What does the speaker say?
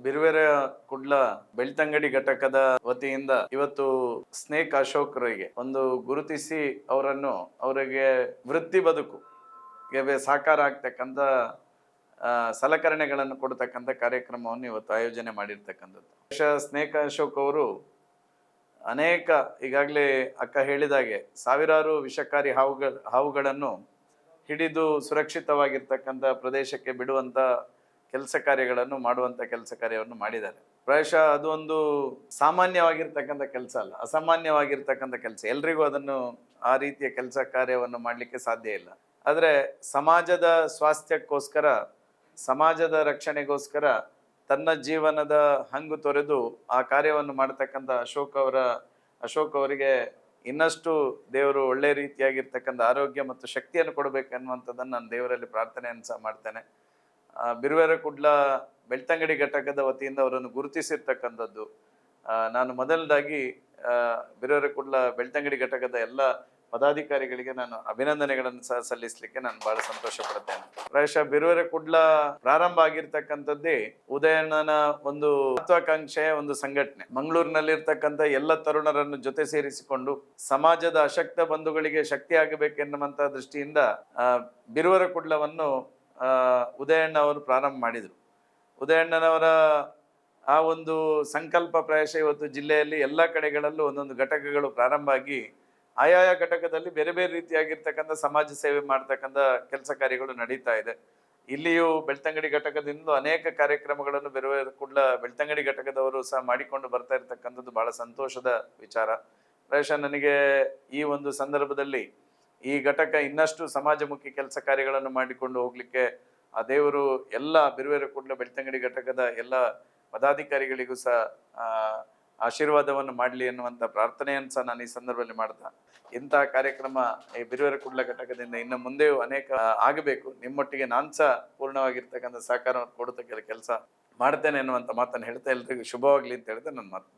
ಬಿರುವೆರ ಕುಡ್ಲ ಬೆಳ್ತಂಗಡಿ ಘಟಕದ ವತಿಯಿಂದ ಇವತ್ತು ಸ್ನೇಕ್ ಅಶೋಕ್ರಿಗೆ ಒಂದು ಗುರುತಿಸಿ ಅವರಿಗೆ ವೃತ್ತಿ ಬದುಕು ಸಾಕಾರ ಆಗ್ತಕ್ಕಂಥ ಸಲಕರಣೆಗಳನ್ನು ಕೊಡ್ತಕ್ಕಂಥ ಕಾರ್ಯಕ್ರಮವನ್ನು ಇವತ್ತು ಆಯೋಜನೆ ಮಾಡಿರ್ತಕ್ಕಂಥದ್ದು. ಸ್ನೇಕ್ ಅಶೋಕ್ ಅವರು ಅನೇಕ ಈಗಾಗಲೇ ಅಕ್ಕ ಹೇಳಿದಾಗೆ ಸಾವಿರಾರು ವಿಷಕಾರಿ ಹಾವುಗಳನ್ನು ಹಿಡಿದು ಸುರಕ್ಷಿತವಾಗಿರ್ತಕ್ಕಂಥ ಪ್ರದೇಶಕ್ಕೆ ಬಿಡುವಂತ ಕೆಲಸ ಕಾರ್ಯಗಳನ್ನು ಮಾಡುವಂತ ಕೆಲಸ ಕಾರ್ಯವನ್ನು ಮಾಡಿದ್ದಾರೆ. ಪ್ರಾಯಶಃ ಅದು ಒಂದು ಸಾಮಾನ್ಯವಾಗಿರ್ತಕ್ಕಂಥ ಕೆಲಸ ಅಲ್ಲ, ಅಸಾಮಾನ್ಯವಾಗಿರ್ತಕ್ಕಂಥ ಕೆಲಸ. ಎಲ್ರಿಗೂ ಅದನ್ನು ಆ ರೀತಿಯ ಕೆಲಸ ಕಾರ್ಯವನ್ನು ಮಾಡಲಿಕ್ಕೆ ಸಾಧ್ಯ ಇಲ್ಲ. ಆದರೆ ಸಮಾಜದ ಸ್ವಾಸ್ಥ್ಯಕ್ಕೋಸ್ಕರ, ಸಮಾಜದ ರಕ್ಷಣೆಗೋಸ್ಕರ ತನ್ನ ಜೀವನದ ಹಂಗು ತೊರೆದು ಆ ಕಾರ್ಯವನ್ನು ಮಾಡತಕ್ಕಂಥ ಅಶೋಕ್ ಅವರಿಗೆ ಇನ್ನಷ್ಟು ದೇವರು ಒಳ್ಳೆ ರೀತಿಯಾಗಿರ್ತಕ್ಕಂಥ ಆರೋಗ್ಯ ಮತ್ತು ಶಕ್ತಿಯನ್ನು ಕೊಡಬೇಕನ್ನುವಂಥದ್ದನ್ನು ನಾನು ದೇವರಲ್ಲಿ ಪ್ರಾರ್ಥನೆಯನ್ನು ಸಹ ಮಾಡ್ತೇನೆ. ಬಿರುವೆರ ಕುಡ್ಲ ಬೆಳ್ತಂಗಡಿ ಘಟಕದ ವತಿಯಿಂದ ಅವರನ್ನು ಗುರುತಿಸಿರ್ತಕ್ಕಂಥದ್ದು. ನಾನು ಮೊದಲದಾಗಿ ಬಿರುವೆರ ಕುಡ್ಲ ಬೆಳ್ತಂಗಡಿ ಘಟಕದ ಎಲ್ಲ ಪದಾಧಿಕಾರಿಗಳಿಗೆ ನಾನು ಅಭಿನಂದನೆಗಳನ್ನು ಸಹ ಸಲ್ಲಿಸಲಿಕ್ಕೆ ನಾನು ಬಹಳ ಸಂತೋಷ ಪಡ್ತೇನೆ. ಪ್ರಾಯಶಃ ಬಿರುವೆರ ಕುಡ್ಲ ಪ್ರಾರಂಭ ಆಗಿರ್ತಕ್ಕಂಥದ್ದೇ ಉದಯಣ್ಣನ ಒಂದು ಮಹತ್ವಾಕಾಂಕ್ಷೆಯ ಒಂದು ಸಂಘಟನೆ. ಮಂಗಳೂರಿನಲ್ಲಿರ್ತಕ್ಕಂಥ ಎಲ್ಲ ತರುಣರನ್ನು ಜೊತೆ ಸೇರಿಸಿಕೊಂಡು ಸಮಾಜದ ಅಶಕ್ತ ಬಂಧುಗಳಿಗೆ ಶಕ್ತಿ ಆಗಬೇಕೆನ್ನುವಂತ ದೃಷ್ಟಿಯಿಂದ ಬಿರುವೆರ ಕುಡ್ಲವನ್ನು ಉದಯಣ್ಣ ಅವರು ಪ್ರಾರಂಭ ಮಾಡಿದರು. ಉದಯಣ್ಣನವರ ಆ ಒಂದು ಸಂಕಲ್ಪ ಪ್ರಾಯಶಃ ಇವತ್ತು ಜಿಲ್ಲೆಯಲ್ಲಿ ಎಲ್ಲ ಕಡೆಗಳಲ್ಲೂ ಒಂದೊಂದು ಘಟಕಗಳು ಪ್ರಾರಂಭ ಆಗಿ ಆಯಾಯ ಘಟಕದಲ್ಲಿ ಬೇರೆ ಬೇರೆ ರೀತಿಯಾಗಿರ್ತಕ್ಕಂಥ ಸಮಾಜ ಸೇವೆ ಮಾಡ್ತಕ್ಕಂಥ ಕೆಲಸ ಕಾರ್ಯಗಳು ನಡೀತಾ ಇದೆ. ಇಲ್ಲಿಯೂ ಬೆಳ್ತಂಗಡಿ ಘಟಕದಿಂದ ಅನೇಕ ಕಾರ್ಯಕ್ರಮಗಳನ್ನು ಬಿರುವೆರ ಕುಡ್ಲ ಬೆಳ್ತಂಗಡಿ ಘಟಕದವರು ಸಹ ಮಾಡಿಕೊಂಡು ಬರ್ತಾ ಇರ್ತಕ್ಕಂಥದ್ದು ಬಹಳ ಸಂತೋಷದ ವಿಚಾರ. ಪ್ರಾಯಶಃ ನನಗೆ ಈ ಒಂದು ಸಂದರ್ಭದಲ್ಲಿ ಈ ಘಟಕ ಇನ್ನಷ್ಟು ಸಮಾಜಮುಖಿ ಕೆಲಸ ಕಾರ್ಯಗಳನ್ನು ಮಾಡಿಕೊಂಡು ಹೋಗ್ಲಿಕ್ಕೆ ಆ ದೇವರು ಎಲ್ಲ ಬಿರುವೆರ ಕುಡ್ಲ ಬೆಳ್ತಂಗಡಿ ಘಟಕದ ಎಲ್ಲ ಪದಾಧಿಕಾರಿಗಳಿಗೂ ಸಹ ಆಶೀರ್ವಾದವನ್ನು ಮಾಡಲಿ ಎನ್ನುವಂಥ ಪ್ರಾರ್ಥನೆಯನ್ನು ಸಹ ನಾನು ಈ ಸಂದರ್ಭದಲ್ಲಿ ಮಾಡ್ತಾ, ಇಂತಹ ಕಾರ್ಯಕ್ರಮ ಈ ಬಿರುವೆರ ಕುಡ್ಲ ಘಟಕದಿಂದ ಇನ್ನು ಮುಂದೆಯೂ ಅನೇಕ ಆಗಬೇಕು. ನಿಮ್ಮೊಟ್ಟಿಗೆ ನಾನು ಸಹ ಪೂರ್ಣವಾಗಿರ್ತಕ್ಕಂಥ ಸಹಕಾರವನ್ನು ಕೊಡುತ್ತ ಕೆಲಸ ಮಾಡ್ತೇನೆ ಎನ್ನುವಂಥ ಮಾತನ್ನು ಹೇಳ್ತಾ ಎಲ್ರಿಗೂ ಶುಭವಾಗಲಿ ಅಂತ ಹೇಳ್ತಾ ನನ್ನ ಮಾತು.